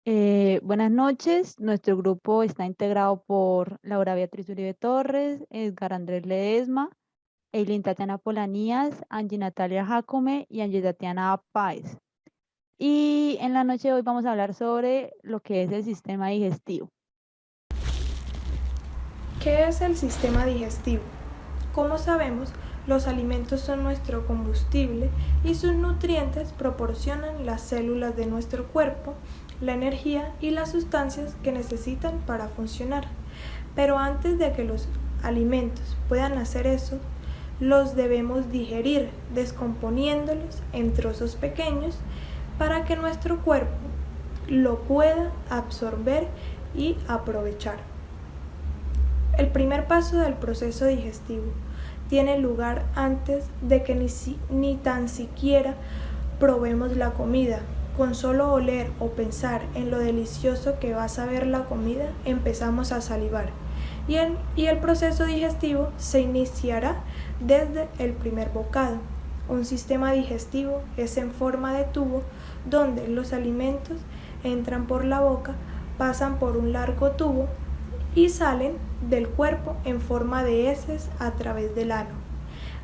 Buenas noches. Nuestro grupo está integrado por Laura Beatriz Uribe Torres, Edgar Andrés Ledesma, Eileen Tatiana Polanías, Angie Natalia Jacome y Angie Tatiana Páez. Y en la noche de hoy vamos a hablar sobre lo que es el sistema digestivo. ¿Qué es el sistema digestivo? Como sabemos, los alimentos son nuestro combustible y sus nutrientes proporcionan las células de nuestro cuerpo, la energía y las sustancias que necesitan para funcionar. Pero antes de que los alimentos puedan hacer eso, los debemos digerir, descomponiéndolos en trozos pequeños para que nuestro cuerpo lo pueda absorber y aprovechar. El primer paso del proceso digestivo tiene lugar antes de que ni tan siquiera probemos la comida. Con solo oler o pensar en lo delicioso que va a saber la comida, empezamos a salivar. Y el proceso digestivo se iniciará desde el primer bocado. Un sistema digestivo es en forma de tubo donde los alimentos entran por la boca, pasan por un largo tubo y salen del cuerpo en forma de heces a través del ano.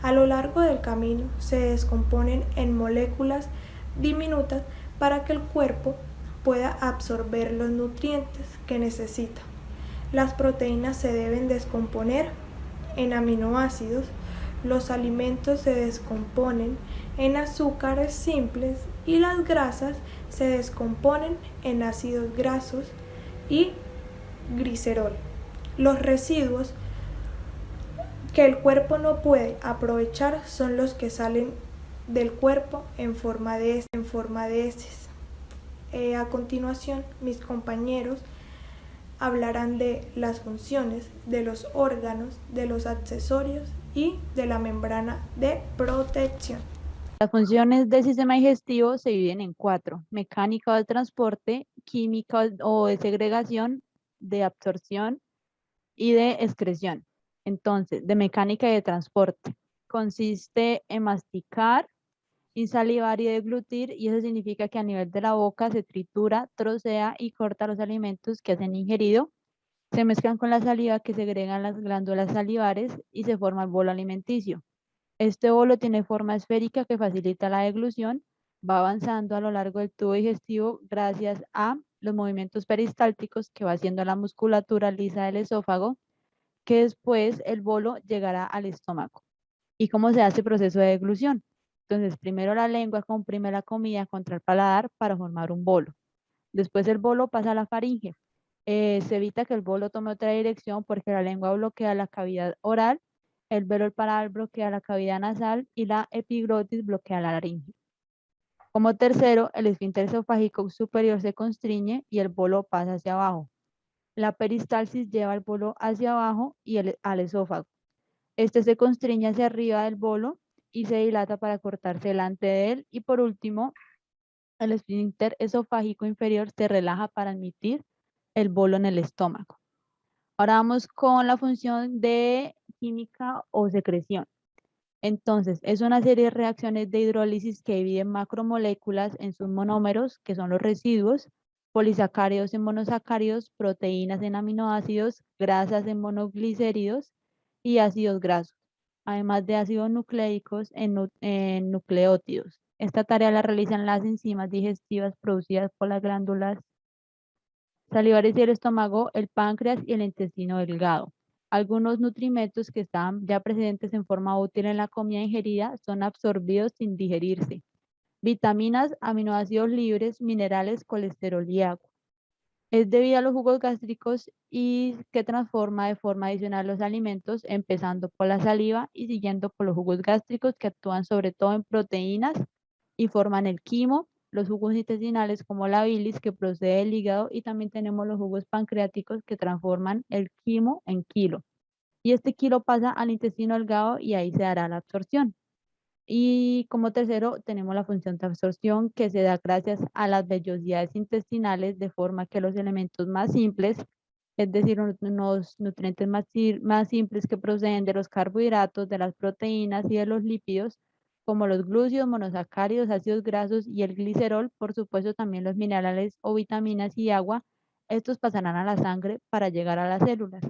A lo largo del camino se descomponen en moléculas diminutas para que el cuerpo pueda absorber los nutrientes que necesita. Las proteínas se deben descomponer en aminoácidos, los alimentos se descomponen en azúcares simples y las grasas se descomponen en ácidos grasos y glicerol. Los residuos que el cuerpo no puede aprovechar son los que salen del cuerpo en forma de heces. A continuación, mis compañeros hablarán de las funciones de los órganos, de los accesorios y de la membrana de protección. Las funciones del sistema digestivo se dividen en cuatro: mecánica o de transporte, química o de segregación, de absorción y de excreción. Entonces, de mecánica y de transporte. Consiste en masticar, insalivar y deglutir, y eso significa que a nivel de la boca se tritura, trocea y corta los alimentos que hacen ingerido, se mezclan con la saliva que segregan las glándulas salivares y se forma el bolo alimenticio. Este bolo tiene forma esférica que facilita la deglución, va avanzando a lo largo del tubo digestivo gracias a los movimientos peristálticos que va haciendo la musculatura lisa del esófago, que después el bolo llegará al estómago. ¿Y cómo se hace el proceso de deglución? Entonces, primero la lengua comprime la comida contra el paladar para formar un bolo. Después el bolo pasa a la faringe. Se evita que el bolo tome otra dirección porque la lengua bloquea la cavidad oral, el velo del paladar bloquea la cavidad nasal y la epiglotis bloquea la laringe. Como tercero, el esfínter esofágico superior se constriñe y el bolo pasa hacia abajo. La peristalsis lleva el bolo hacia abajo y al esófago. Este se constriñe hacia arriba del bolo y se dilata para cortarse delante de él. Y por último, el esfínter esofágico inferior se relaja para admitir el bolo en el estómago. Ahora vamos con la función de química o secreción. Entonces, es una serie de reacciones de hidrólisis que dividen macromoléculas en sus monómeros, que son los residuos, polisacáridos en monosacáridos, proteínas en aminoácidos, grasas en monoglicéridos y ácidos grasos, además de ácidos nucleicos en nucleótidos. Esta tarea la realizan las enzimas digestivas producidas por las glándulas salivares y el estómago, el páncreas y el intestino delgado. Algunos nutrimentos que están ya presentes en forma útil en la comida ingerida son absorbidos sin digerirse. Vitaminas, aminoácidos libres, minerales, colesterol y agua. Es debido a los jugos gástricos y que transforma de forma adicional los alimentos, empezando por la saliva y siguiendo por los jugos gástricos que actúan sobre todo en proteínas y forman el quimo, los jugos intestinales como la bilis que procede del hígado y también tenemos los jugos pancreáticos que transforman el quimo en quilo. Y este quilo pasa al intestino delgado y ahí se dará la absorción. Y como tercero, tenemos la función de absorción que se da gracias a las vellosidades intestinales, de forma que los elementos más simples, es decir, unos nutrientes más simples que proceden de los carbohidratos, de las proteínas y de los lípidos, como los glúcidos, monosacáridos, ácidos grasos y el glicerol, por supuesto también los minerales o vitaminas y agua, estos pasarán a la sangre para llegar a las células.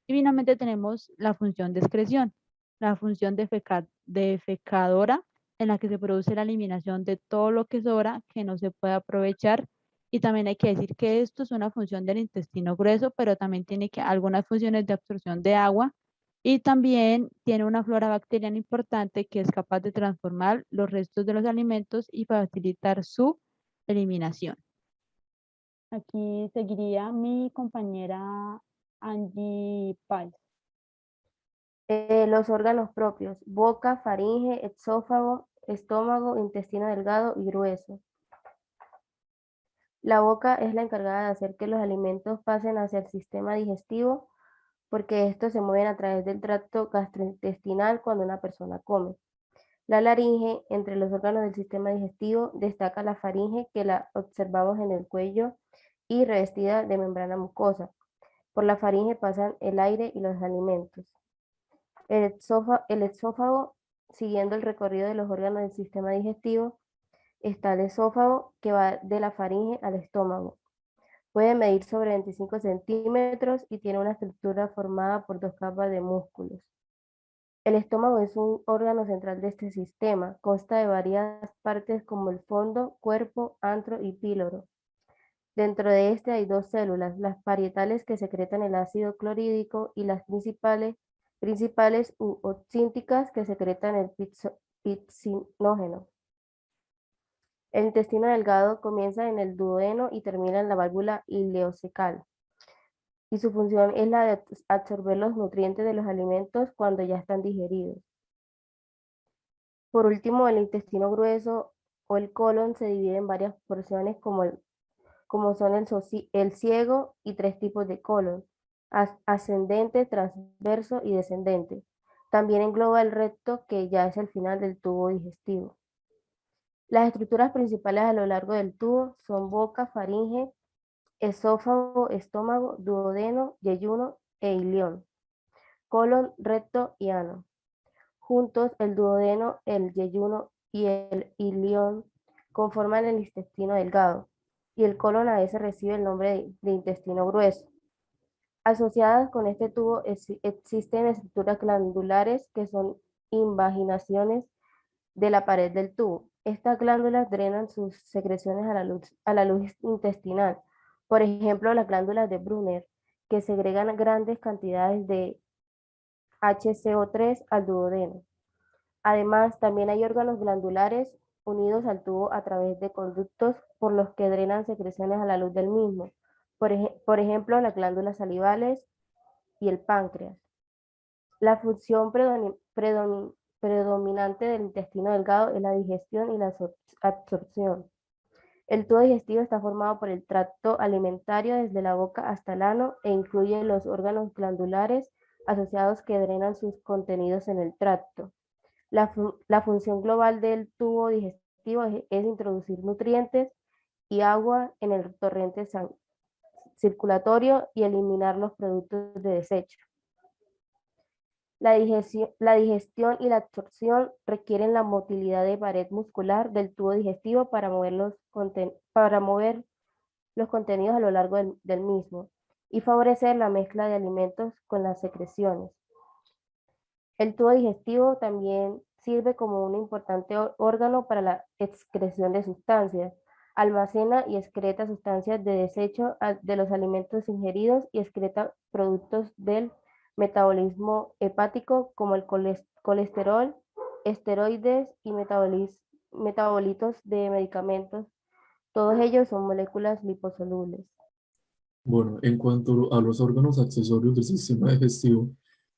Y finalmente tenemos la función de excreción, la función defecadora, en la que se produce la eliminación de todo lo que sobra que no se puede aprovechar. Y también hay que decir que esto es una función del intestino grueso, pero también tiene algunas funciones de absorción de agua y también tiene una flora bacteriana importante que es capaz de transformar los restos de los alimentos y facilitar su eliminación. Aquí seguiría mi compañera Angie Paz. Los órganos propios: boca, faringe, esófago, estómago, intestino delgado y grueso. La boca es la encargada de hacer que los alimentos pasen hacia el sistema digestivo, porque estos se mueven a través del tracto gastrointestinal cuando una persona come. La laringe: entre los órganos del sistema digestivo destaca la faringe, que la observamos en el cuello y revestida de membrana mucosa. Por la faringe pasan el aire y los alimentos. El esófago, siguiendo el recorrido de los órganos del sistema digestivo, está el esófago, que va de la faringe al estómago. Puede medir sobre 25 centímetros y tiene una estructura formada por 2 capas de músculos. El estómago es un órgano central de este sistema. Consta de varias partes como el fondo, cuerpo, antro y píloro. Dentro de este hay 2 células, las parietales, que secretan el ácido clorhídrico, y las principales u oxínticas, que secretan el pipsinógeno. El intestino delgado comienza en el duodeno y termina en la válvula ileocecal, y su función es la de absorber los nutrientes de los alimentos cuando ya están digeridos. Por último, el intestino grueso o el colon se divide en varias porciones como son el ciego y 3 tipos de colon: ascendente, transverso y descendente. También engloba el recto, que ya es el final del tubo digestivo. Las estructuras principales a lo largo del tubo son boca, faringe, esófago, estómago, duodeno, yeyuno e ilión, colon, recto y ano. Juntos, el duodeno, el yeyuno y el ilión conforman el intestino delgado, y el colon a veces recibe el nombre de intestino grueso. Asociadas con este tubo existen estructuras glandulares, que son invaginaciones de la pared del tubo. Estas glándulas drenan sus secreciones a la luz intestinal. Por ejemplo, las glándulas de Brunner, que segregan grandes cantidades de HCO3 al duodeno. Además, también hay órganos glandulares unidos al tubo a través de conductos por los que drenan secreciones a la luz del mismo. Por ejemplo, las glándulas salivales y el páncreas. La función predominante del intestino delgado es la digestión y la absorción. El tubo digestivo está formado por el tracto alimentario desde la boca hasta el ano, e incluye los órganos glandulares asociados que drenan sus contenidos en el tracto. La función global del tubo digestivo es introducir nutrientes y agua en el torrente circulatorio y eliminar los productos de desecho. La digestión y la absorción requieren la motilidad de pared muscular del tubo digestivo para mover los contenidos a lo largo del mismo y favorecer la mezcla de alimentos con las secreciones. El tubo digestivo también sirve como un importante órgano para la excreción de sustancias. Almacena y excreta sustancias de desecho de los alimentos ingeridos y excreta productos del metabolismo hepático como el colesterol, esteroides y metabolitos de medicamentos. Todos ellos son moléculas liposolubles. Bueno, en cuanto a los órganos accesorios del sistema digestivo,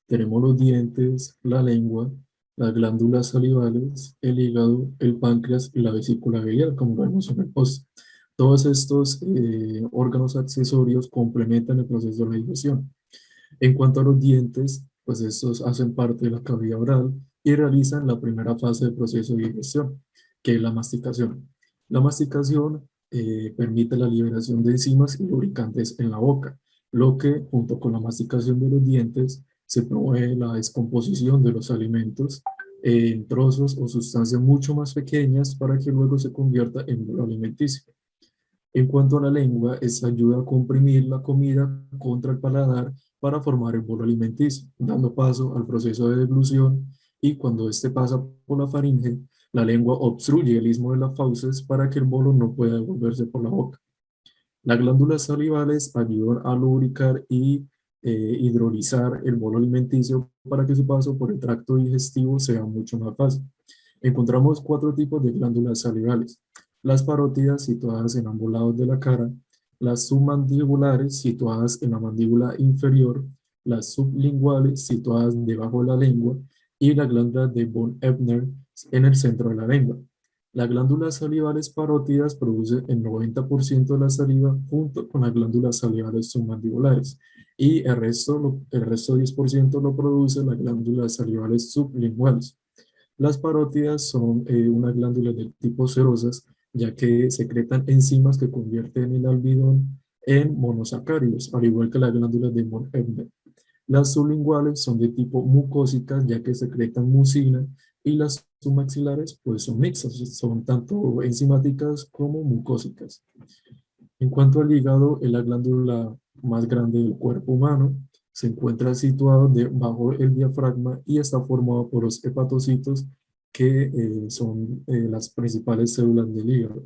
tenemos los dientes, la lengua, las glándulas salivales, el hígado, el páncreas y la vesícula biliar, como vemos en el post. Todos estos órganos accesorios complementan el proceso de la digestión. En cuanto a los dientes, pues estos hacen parte de la cavidad oral y realizan la primera fase del proceso de digestión, que es la masticación. La masticación permite la liberación de enzimas y lubricantes en la boca, lo que, junto con la masticación de los dientes, se promueve la descomposición de los alimentos en trozos o sustancias mucho más pequeñas para que luego se convierta en bolo alimenticio. En cuanto a la lengua, esta ayuda a comprimir la comida contra el paladar para formar el bolo alimenticio, dando paso al proceso de deglución, y cuando este pasa por la faringe, la lengua obstruye el istmo de las fauces para que el bolo no pueda devolverse por la boca. Las glándulas salivales ayudan a lubricar y hidrolizar el bolo alimenticio para que su paso por el tracto digestivo sea mucho más fácil. Encontramos 4 tipos de glándulas salivales: las parótidas, situadas en ambos lados de la cara; las submandibulares, situadas en la mandíbula inferior; las sublinguales, situadas debajo de la lengua; y la glándula de von Ebner en el centro de la lengua. Las glándulas salivales parótidas producen el 90% de la saliva junto con las glándulas salivales submandibulares, y el resto 10% lo producen las glándulas salivales sublinguales. Las parótidas son unas glándulas del tipo cerosas, ya que secretan enzimas que convierten el almidón en monosacáridos, al igual que las glándulas de von Ebner. Las sublinguales son de tipo mucósicas, ya que secretan mucina, y las submaxilares pues son mixtas, son tanto enzimáticas como mucósicas. En cuanto al hígado, es la glándula más grande del cuerpo humano. Se encuentra situado debajo del diafragma y está formado por los hepatocitos, que son las principales células del hígado.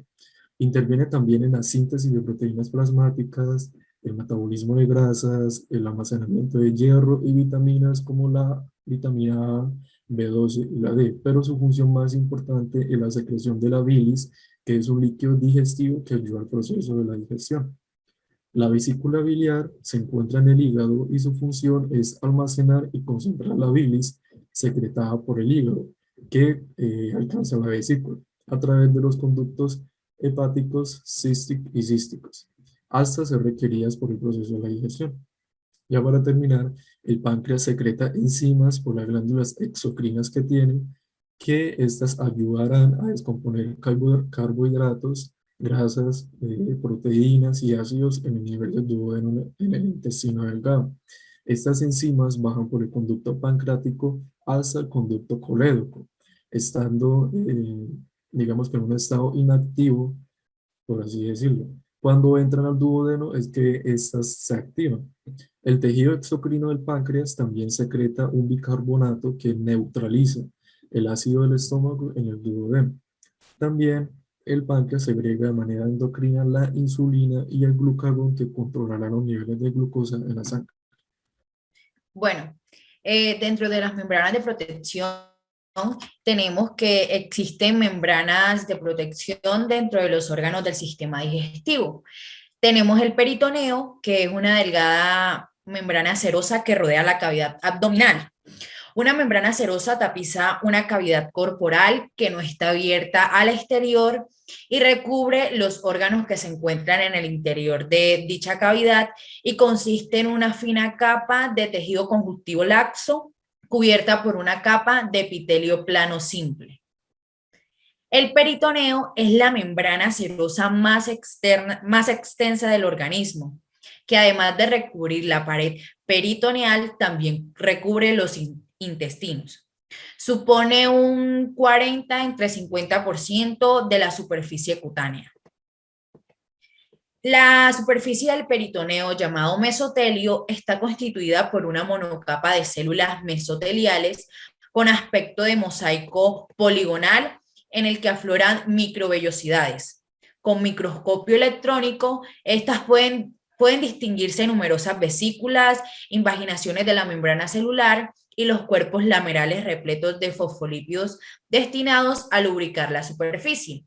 Interviene también en la síntesis de proteínas plasmáticas, el metabolismo de grasas, el almacenamiento de hierro y vitaminas como la vitamina A, B12 y la D, pero su función más importante es la secreción de la bilis, que es un líquido digestivo que ayuda al proceso de la digestión. La vesícula biliar se encuentra en el hígado y su función es almacenar y concentrar la bilis secretada por el hígado, que alcanza la vesícula a través de los conductos hepáticos y císticos, hasta ser requeridas por el proceso de la digestión. Ya para terminar, el páncreas secreta enzimas por las glándulas exocrinas que tiene, que estas ayudarán a descomponer carbohidratos, grasas, proteínas y ácidos en el nivel del duodeno en el intestino delgado. Estas enzimas bajan por el conducto pancreático hasta el conducto colédoco, estando, digamos que en un estado inactivo, por así decirlo. Cuando entran al duodeno es que estas se activan. El tejido exocrino del páncreas también secreta un bicarbonato que neutraliza el ácido del estómago en el duodeno. También el páncreas segrega de manera endocrina la insulina y el glucagón, que controlarán los niveles de glucosa en la sangre. Bueno, dentro de las membranas de protección tenemos que existen membranas de protección dentro de los órganos del sistema digestivo. Tenemos el peritoneo, que es una delgada membrana serosa que rodea la cavidad abdominal. Una membrana serosa tapiza una cavidad corporal que no está abierta al exterior y recubre los órganos que se encuentran en el interior de dicha cavidad, y consiste en una fina capa de tejido conjuntivo laxo cubierta por una capa de epitelio plano simple. El peritoneo es la membrana serosa más extensa del organismo, que además de recubrir la pared peritoneal, también recubre los intestinos. Supone un 40–50% de la superficie cutánea. La superficie del peritoneo, llamado mesotelio, está constituida por una monocapa de células mesoteliales con aspecto de mosaico poligonal, en el que afloran microvellosidades. Con microscopio electrónico, estas pueden distinguirse numerosas vesículas, invaginaciones de la membrana celular y los cuerpos lamerales repletos de fosfolípidos destinados a lubricar la superficie.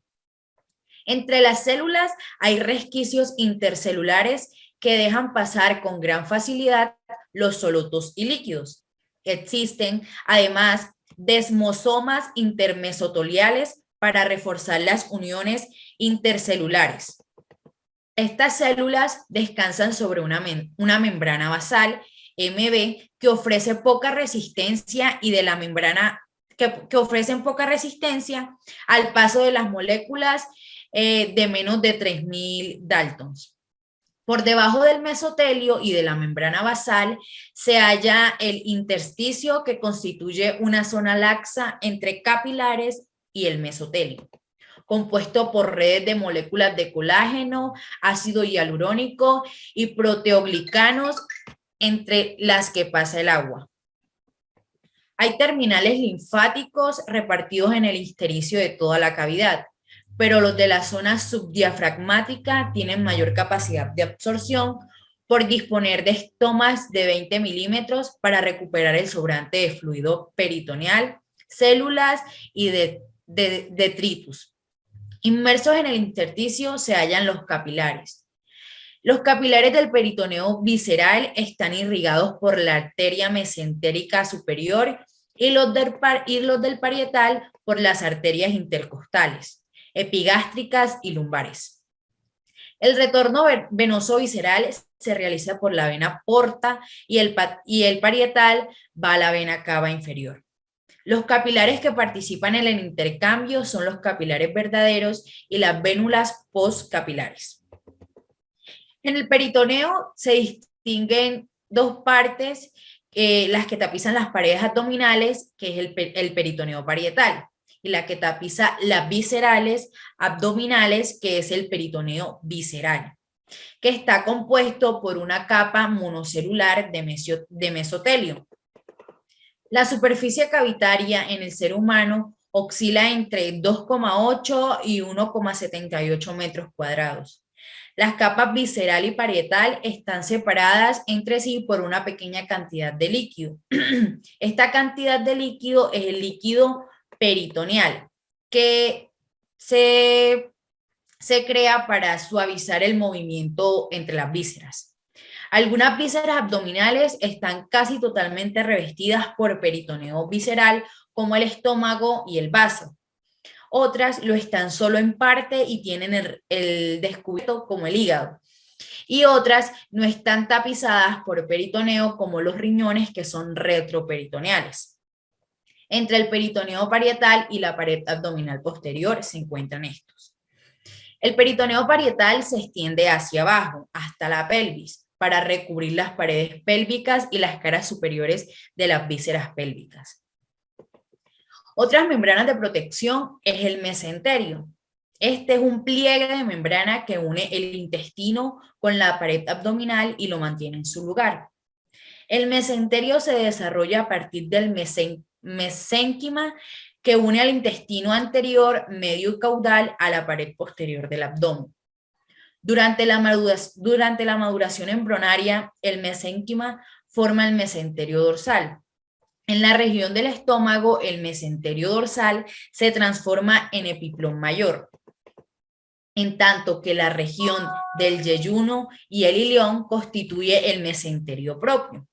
Entre las células hay resquicios intercelulares que dejan pasar con gran facilidad los solutos y líquidos. Existen, además, desmosomas intermesoteliales para reforzar las uniones intercelulares. Estas células descansan sobre una membrana basal, MB, que ofrece poca resistencia y de la membrana que ofrecen poca resistencia al paso de las moléculas de menos de 3000 Daltons. Por debajo del mesotelio y de la membrana basal se halla el intersticio, que constituye una zona laxa entre capilares y el mesotelio, compuesto por redes de moléculas de colágeno, ácido hialurónico y proteoglicanos, entre las que pasa el agua. Hay terminales linfáticos repartidos en el intersticio de toda la cavidad, pero los de la zona subdiafragmática tienen mayor capacidad de absorción por disponer de estomas de 20 milímetros para recuperar el sobrante de fluido peritoneal, células y detritus. Inmersos en el intersticio se hallan los capilares. Los capilares del peritoneo visceral están irrigados por la arteria mesentérica superior y los del parietal por las arterias intercostales, epigástricas y lumbares. El retorno venoso visceral se realiza por la vena porta y el parietal va a la vena cava inferior. Los capilares que participan en el intercambio son los capilares verdaderos y las vénulas postcapilares. En el peritoneo se distinguen dos partes, las que tapizan las paredes abdominales, que es el peritoneo parietal, y la que tapiza las viscerales abdominales, que es el peritoneo visceral, que está compuesto por una capa monocelular de mesotelio. La superficie cavitaria en el ser humano oscila entre 2,8 y 1,78 metros cuadrados. Las capas visceral y parietal están separadas entre sí por una pequeña cantidad de líquido. Esta cantidad de líquido es el líquido peritoneal, que se crea para suavizar el movimiento entre las vísceras. Algunas vísceras abdominales están casi totalmente revestidas por peritoneo visceral, como el estómago y el vaso. Otras lo están solo en parte y tienen el descubierto, como el hígado. Y otras no están tapizadas por peritoneo, como los riñones, que son retroperitoneales. Entre el peritoneo parietal y la pared abdominal posterior se encuentran estos. El peritoneo parietal se extiende hacia abajo, hasta la pelvis, para recubrir las paredes pélvicas y las caras superiores de las vísceras pélvicas. Otras membranas de protección es el mesenterio. Este es un pliegue de membrana que une el intestino con la pared abdominal y lo mantiene en su lugar. El mesenterio se desarrolla a partir del mesénquima, que une al intestino anterior, medio y caudal a la pared posterior del abdomen. Durante la maduración embrionaria, el mesénquima forma el mesenterio dorsal. En la región del estómago, el mesenterio dorsal se transforma en epiplón mayor, en tanto que la región del yeyuno y el ilión constituye el mesenterio propio.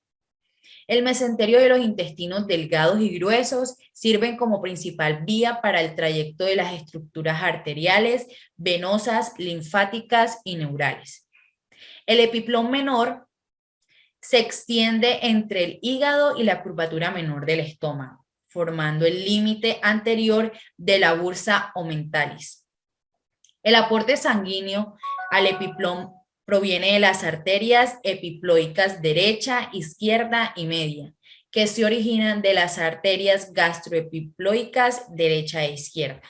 El mesenterio de los intestinos delgados y gruesos sirven como principal vía para el trayecto de las estructuras arteriales, venosas, linfáticas y neurales. El epiplón menor se extiende entre el hígado y la curvatura menor del estómago, formando el límite anterior de la bursa omentalis. El aporte sanguíneo al epiplón proviene de las arterias epiploicas derecha, izquierda y media, que se originan de las arterias gastroepiploicas derecha e izquierda.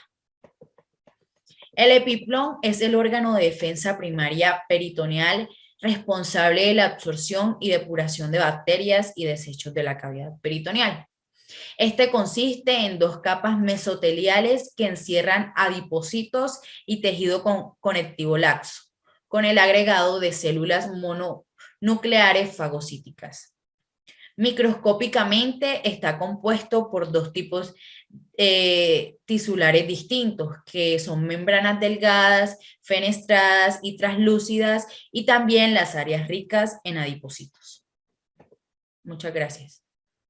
El epiplón es el órgano de defensa primaria peritoneal responsable de la absorción y depuración de bacterias y desechos de la cavidad peritoneal. Este consiste en dos capas mesoteliales que encierran adipocitos y tejido conectivo laxo, con el agregado de células mononucleares fagocíticas. Microscópicamente está compuesto por dos tipos tisulares distintos, que son membranas delgadas, fenestradas y translúcidas, y también las áreas ricas en adipocitos. Muchas gracias.